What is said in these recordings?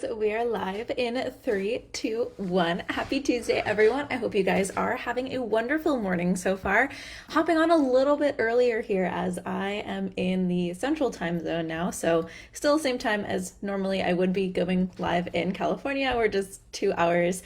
So we are live in 3, 2, 1. Happy Tuesday, everyone. I hope you guys are having a wonderful morning so far. Hopping on a little bit earlier here as I am in the central time zone now. So still same time as normally I would be going live in California. We're just 2 hours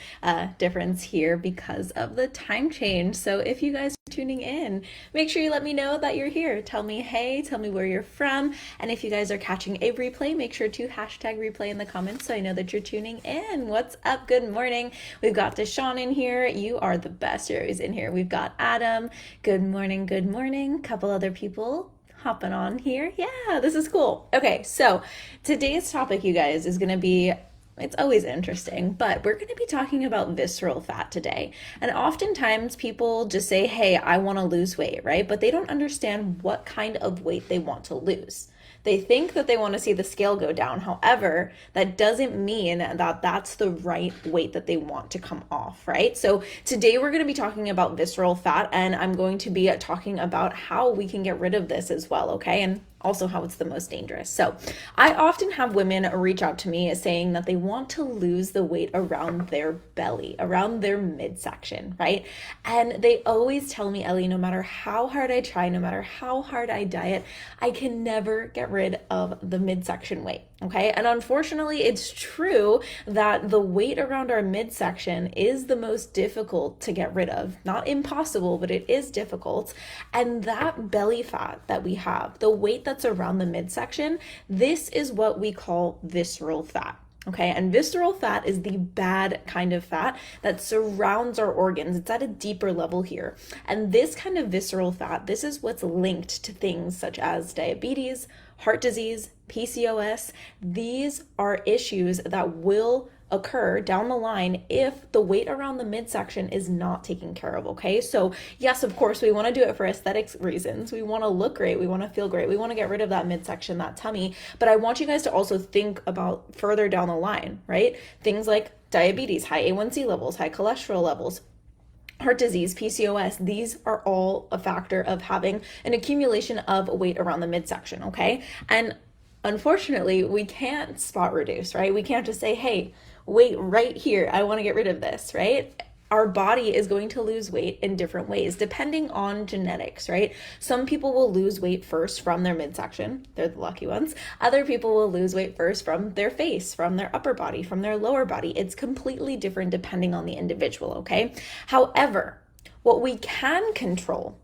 difference here because of the time change. So if you guys are tuning in, make sure you let me know that you're here. Tell me hey, tell me where you're from. And if you guys are catching a replay, make sure to hashtag replay in the comments so I know that you're tuning in. What's up? Good morning. We've got Deshawn in here. You are the best. You're always in here. We've got Adam. Good morning. Good morning. Couple other people hopping on here. Yeah, this is cool. Okay, so today's topic, you guys, is going to be it's always interesting, but we're going to be talking about visceral fat today. And oftentimes people just say, hey, I want to lose weight, right? But they don't understand what kind of weight they want to lose. They think that they want to see the scale go down. However, that doesn't mean that that's the right weight that they want to come off, right? So today we're going to be talking about visceral fat, and I'm going to be talking about how we can get rid of this as well, okay? And also how it's the most dangerous. So I often have women reach out to me saying that they want to lose the weight around their belly, around their midsection, right? And they always tell me, Ellie, no matter how hard I try, no matter how hard I diet, I can never get rid of the midsection weight, okay? And unfortunately, it's true that the weight around our midsection is the most difficult to get rid of. Not impossible, but it is difficult. And that belly fat that we have, the weight that's around the midsection, this is what we call visceral fat. Okay, and visceral fat is the bad kind of fat that surrounds our organs. It's at a deeper level here. And this kind of visceral fat, this is what's linked to things such as diabetes, heart disease, PCOS. These are issues that will occur down the line if the weight around the midsection is not taken care of, okay? So yes, of course, we want to do it for aesthetics reasons. We want to look great. We want to feel great. We want to get rid of that midsection, that tummy. But I want you guys to also think about further down the line, right? Things like diabetes, high A1C levels, high cholesterol levels, heart disease, PCOS, these are all a factor of having an accumulation of weight around the midsection, okay? And unfortunately, we can't spot reduce, right? We can't just say, hey, weight right here, I want to get rid of this, right? Our body is going to lose weight in different ways depending on genetics, right? Some people will lose weight first from their midsection. They're the lucky ones. Other people will lose weight first from their face, from their upper body, from their lower body. It's completely different depending on the individual, okay? However, what we can control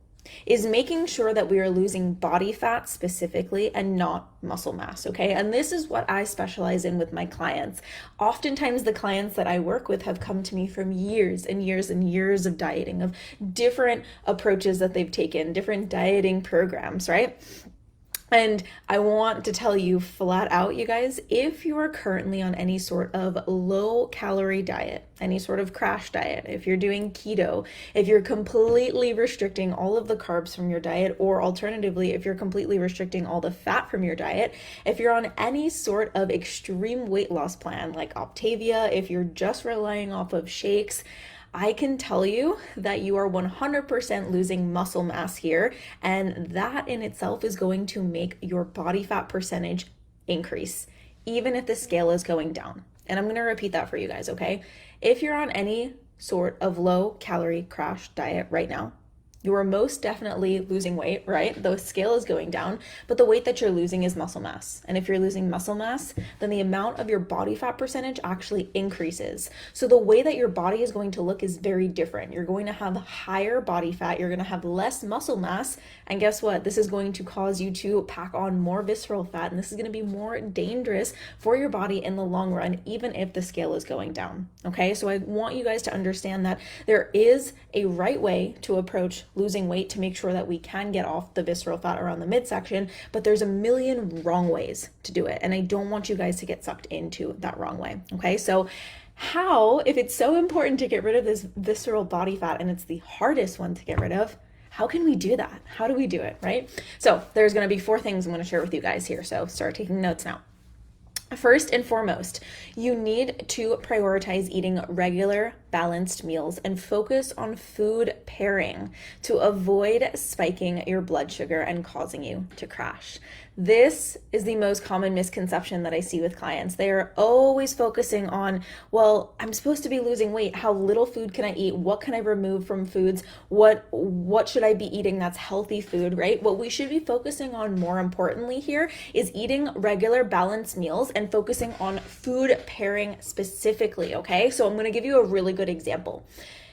is making sure that we are losing body fat specifically and not muscle mass, okay? And this is what I specialize in with my clients. Oftentimes the clients that I work with have come to me from years and years and years of dieting, of different approaches that they've taken, different dieting programs, right? And I want to tell you flat out, you guys, if you are currently on any sort of low calorie diet, any sort of crash diet, if you're doing keto, if you're completely restricting all of the carbs from your diet, or alternatively, if you're completely restricting all the fat from your diet, if you're on any sort of extreme weight loss plan like Optavia, if you're just relying off of shakes, I can tell you that you are 100% losing muscle mass here, and that in itself is going to make your body fat percentage increase, even if the scale is going down. And I'm going to repeat that for you guys, okay? If you're on any sort of low calorie crash diet right now, you are most definitely losing weight, right? The scale is going down, but the weight that you're losing is muscle mass. And if you're losing muscle mass, then the amount of your body fat percentage actually increases. So the way that your body is going to look is very different. You're going to have higher body fat, you're going to have less muscle mass, and guess what? This is going to cause you to pack on more visceral fat, and this is going to be more dangerous for your body in the long run, even if the scale is going down, okay? So I want you guys to understand that there is a right way to approach losing weight to make sure that we can get off the visceral fat around the midsection, but there's a million wrong ways to do it. And I don't want you guys to get sucked into that wrong way. Okay. So how, if it's so important to get rid of this visceral body fat and it's the hardest one to get rid of, how can we do that? How do we do it? Right. So there's going to be 4 things I'm going to share with you guys here. So start taking notes now. First and foremost, you need to prioritize eating regular, balanced meals and focus on food pairing to avoid spiking your blood sugar and causing you to crash. This is the most common misconception that I see with clients. They are always focusing on, well, I'm supposed to be losing weight. How little food can I eat? What can I remove from foods? What should I be eating that's healthy food, right? What we should be focusing on more importantly here is eating regular balanced meals and focusing on food pairing specifically, okay? So I'm going to give you a really good example.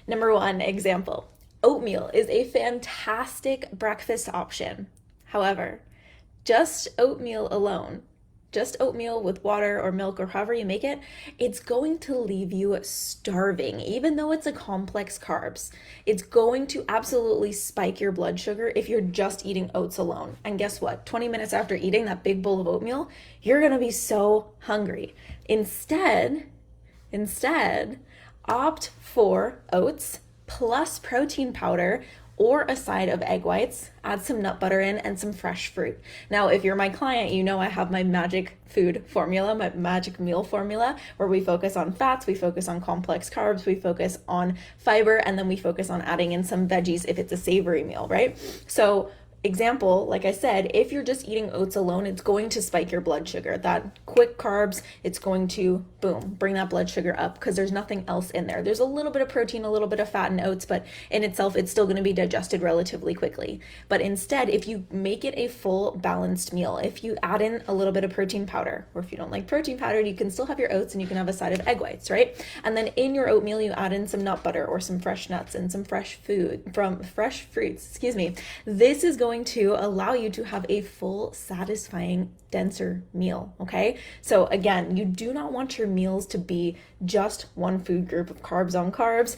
Number one example, oatmeal is a fantastic breakfast option. However, just oatmeal alone, just oatmeal with water or milk or however you make it, it's going to leave you starving, even though it's a complex carbs. It's going to absolutely spike your blood sugar if you're just eating oats alone. And guess what? 20 minutes after eating that big bowl of oatmeal, you're going to be so hungry. Instead, opt for oats plus protein powder or a side of egg whites, add some nut butter in and some fresh fruit. Now, if you're my client, you know I have my magic food formula, my magic meal formula, where we focus on fats, we focus on complex carbs, we focus on fiber, and then we focus on adding in some veggies if it's a savory meal, right? So example, like I said, if you're just eating oats alone, it's going to spike your blood sugar. That quick carbs, it's going to, boom, bring that blood sugar up because there's nothing else in there. There's a little bit of protein, a little bit of fat in oats, but in itself, it's still going to be digested relatively quickly. But instead, if you make it a full balanced meal, if you add in a little bit of protein powder, or if you don't like protein powder, you can still have your oats and you can have a side of egg whites, right? And then in your oatmeal, you add in some nut butter or some fresh nuts and some fresh fruits, This is going to allow you to have a full, satisfying, denser meal, okay? So again, you do not want your meals to be just one food group of carbs on carbs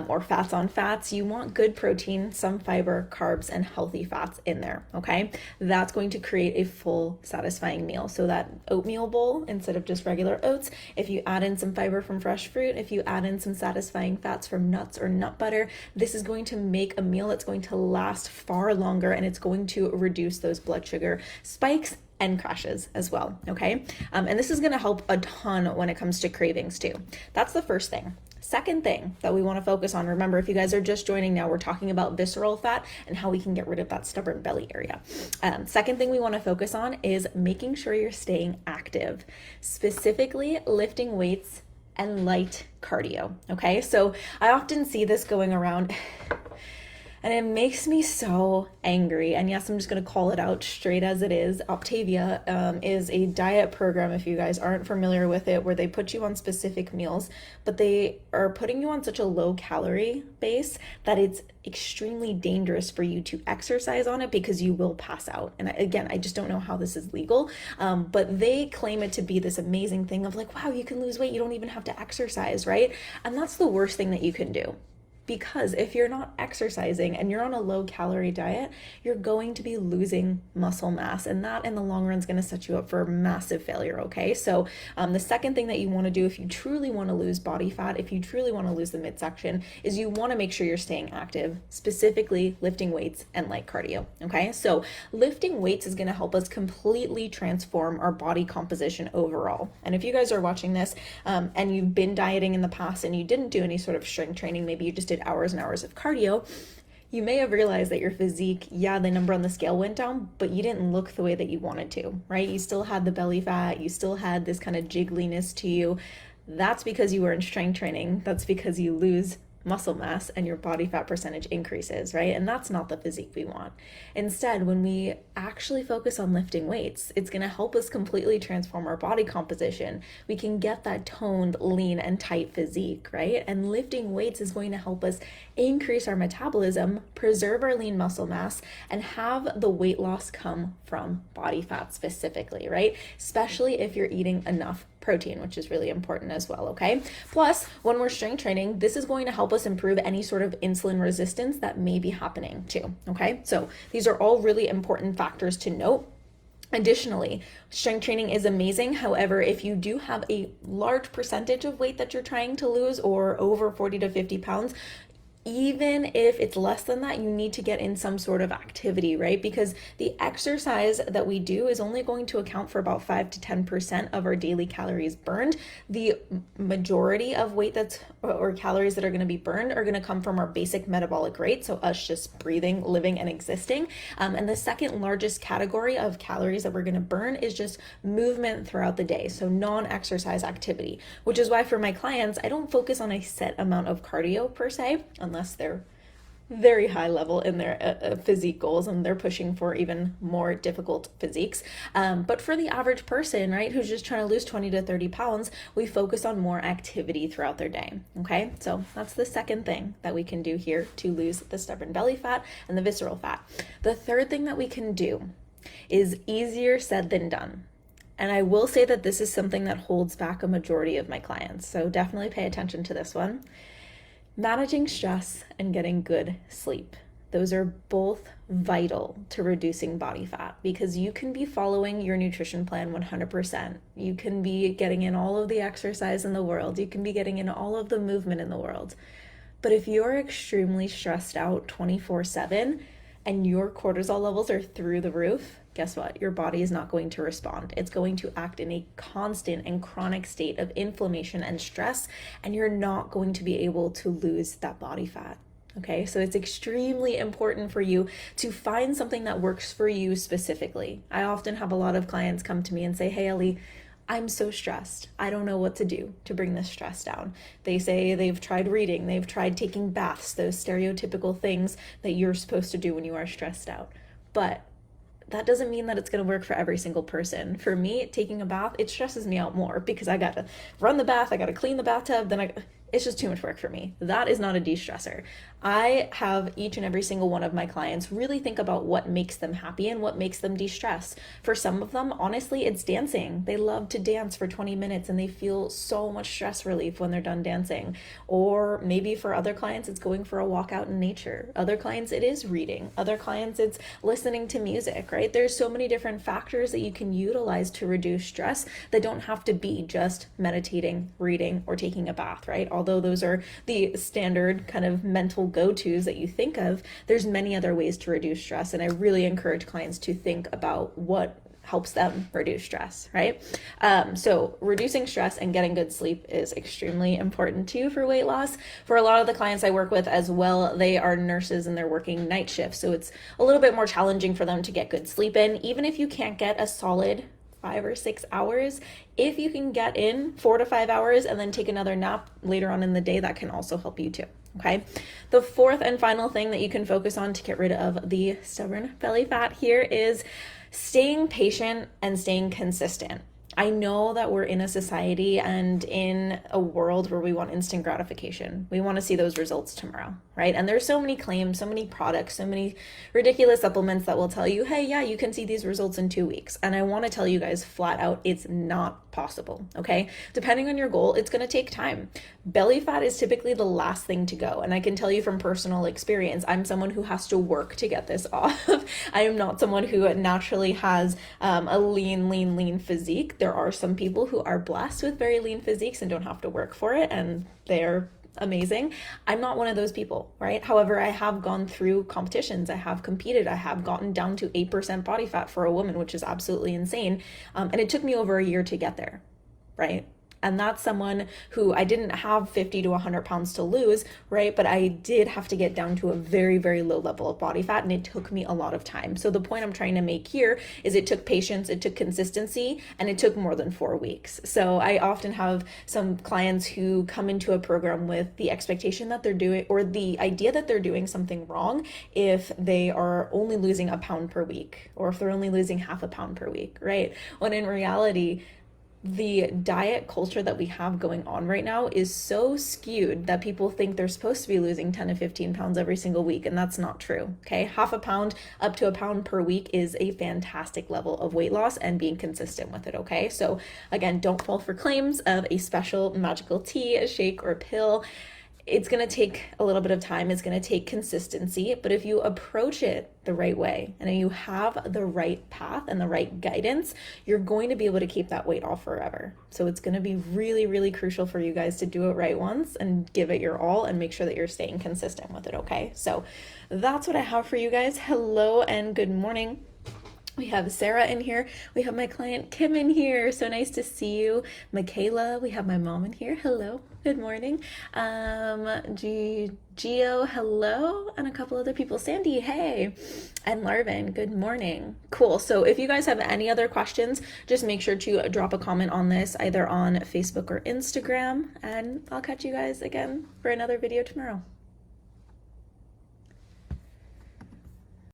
or fats on fats. You want good protein, some fiber, carbs, and healthy fats in there, okay? That's going to create a full, satisfying meal. So that oatmeal bowl, instead of just regular oats, if you add in some fiber from fresh fruit, if you add in some satisfying fats from nuts or nut butter, this is going to make a meal that's going to last far longer, and it's going to reduce those blood sugar spikes and crashes as well, okay? And this is gonna help a ton when it comes to cravings too. That's the first thing. Second thing that we wanna focus on, remember, if you guys are just joining now, we're talking about visceral fat and how we can get rid of that stubborn belly area. Second thing we wanna focus on is making sure you're staying active, specifically lifting weights and light cardio, okay? So I often see this going around and it makes me so angry. And yes, I'm just going to call it out straight as it is. Optavia is a diet program, if you guys aren't familiar with it, where they put you on specific meals, but they are putting you on such a low calorie base that it's extremely dangerous for you to exercise on it because you will pass out. And again, I just don't know how this is legal, but they claim it to be this amazing thing of like, wow, you can lose weight. You don't even have to exercise, right? And that's the worst thing that you can do. Because if you're not exercising and you're on a low calorie diet, you're going to be losing muscle mass, and that in the long run is going to set you up for massive failure, okay? So the second thing that you want to do if you truly want to lose body fat, if you truly want to lose the midsection, is you want to make sure you're staying active, specifically lifting weights and light cardio, okay? So lifting weights is going to help us completely transform our body composition overall. And if you guys are watching this and you've been dieting in the past and you didn't do any sort of strength training, maybe you just did hours and hours of cardio, you may have realized that your physique, yeah, the number on the scale went down, but you didn't look the way that you wanted to, right? You still had the belly fat, you still had this kind of jiggliness to you. That's because you were in strength training. That's because you lose muscle mass and your body fat percentage increases, right? And that's not the physique we want. Instead, when we actually focus on lifting weights, it's going to help us completely transform our body composition. We can get that toned, lean, and tight physique, right? And lifting weights is going to help us increase our metabolism, preserve our lean muscle mass, and have the weight loss come from body fat specifically, right? Especially if you're eating enough protein, which is really important as well, okay? Plus, when we're strength training, this is going to help us improve any sort of insulin resistance that may be happening too, okay? So these are all really important factors to note. Additionally, strength training is amazing. However, if you do have a large percentage of weight that you're trying to lose or over 40 to 50 pounds, even if it's less than that, you need to get in some sort of activity, right? Because the exercise that we do is only going to account for about 5 to 10% of our daily calories burned. The majority of weight or calories that are going to be burned are going to come from our basic metabolic rate. So us just breathing, living, and existing. And the second largest category of calories that we're going to burn is just movement throughout the day. So non-exercise activity, which is why for my clients, I don't focus on a set amount of cardio per se, unless they're very high level in their physique goals and they're pushing for even more difficult physiques. But for the average person, right, who's just trying to lose 20 to 30 pounds, we focus on more activity throughout their day. Okay, so that's the second thing that we can do here to lose the stubborn belly fat and the visceral fat. The third thing that we can do is easier said than done. And I will say that this is something that holds back a majority of my clients. So definitely pay attention to this one. Managing stress and getting good sleep. Those are both vital to reducing body fat, because you can be following your nutrition plan 100%. You can be getting in all of the exercise in the world. You can be getting in all of the movement in the world. But if you're extremely stressed out 24/7 and your cortisol levels are through the roof, guess what? Your body is not going to respond. It's going to act in a constant and chronic state of inflammation and stress, and you're not going to be able to lose that body fat. Okay, so it's extremely important for you to find something that works for you specifically. I often have a lot of clients come to me and say, "Hey, Ellie, I'm so stressed. I don't know what to do to bring this stress down." They say they've tried reading, they've tried taking baths, those stereotypical things that you're supposed to do when you are stressed out. But that doesn't mean that it's going to work for every single person. For me, taking a bath, it stresses me out more because I got to run the bath, I got to clean the bathtub, it's just too much work for me. That is not a de-stressor. I have each and every single one of my clients really think about what makes them happy and what makes them de-stress. For some of them, honestly, it's dancing. They love to dance for 20 minutes and they feel so much stress relief when they're done dancing. Or maybe for other clients, it's going for a walk out in nature. Other clients, it is reading. Other clients, it's listening to music, right? There's so many different factors that you can utilize to reduce stress that don't have to be just meditating, reading, or taking a bath, right? Although those are the standard kind of mental go-tos that you think of, there's many other ways to reduce stress. And I really encourage clients to think about what helps them reduce stress, right? So reducing stress and getting good sleep is extremely important too for weight loss. For a lot of the clients I work with as well, they are nurses and they're working night shifts. So it's a little bit more challenging for them to get good sleep in. Even if you can't get a solid 5 or 6 hours, if you can get in 4 to 5 hours and then take another nap later on in the day, that can also help you too. Okay. The fourth and final thing that you can focus on to get rid of the stubborn belly fat here is staying patient and staying consistent. I know that we're in a society and in a world where we want instant gratification. We want to see those results tomorrow, right? And there's so many claims, so many products, so many ridiculous supplements that will tell you, hey, yeah, you can see these results in 2 weeks. And I want to tell you guys flat out, it's not possible, okay? Depending on your goal, it's going to take time. Belly fat is typically the last thing to go. And I can tell you from personal experience, I'm someone who has to work to get this off. I am not someone who naturally has a lean physique. There are some people who are blessed with very lean physiques and don't have to work for it, and they're amazing. I'm not one of those people, right? However, I have gone through competitions. I have competed. I have gotten down to 8% body fat for a woman, which is absolutely insane. And it took me over a year to get there, right? And that's someone who I didn't have 50 to 100 pounds to lose, right? But I did have to get down to a very, very low level of body fat, and it took me a lot of time. So the point I'm trying to make here is it took patience, it took consistency, and it took more than 4 weeks. So I often have some clients who come into a program with the expectation that they're doing, or the idea that they're doing something wrong if they are only losing a pound per week, or if they're only losing half a pound per week, right? When in reality, the diet culture that we have going on right now is so skewed that people think they're supposed to be losing 10 to 15 pounds every single week, and that's not true, okay? Half a pound up to a pound per week is a fantastic level of weight loss and being consistent with it, okay? So again, don't fall for claims of a special magical tea, a shake, or pill. It's going to take a little bit of time. It's going to take consistency. But if you approach it the right way and you have the right path and the right guidance, you're going to be able to keep that weight off forever. So it's going to be really, really crucial for you guys to do it right once and give it your all and make sure that you're staying consistent with it, okay? So that's what I have for you guys. Hello and good morning. We have Sarah in here. We have my client Kim in here. So nice to see you. Michaela, we have my mom in here. Hello. Good morning. Gio, hello. And a couple other people. Sandy, hey. And Larvin, good morning. Cool. So if you guys have any other questions, just make sure to drop a comment on this either on Facebook or Instagram. And I'll catch you guys again for another video tomorrow.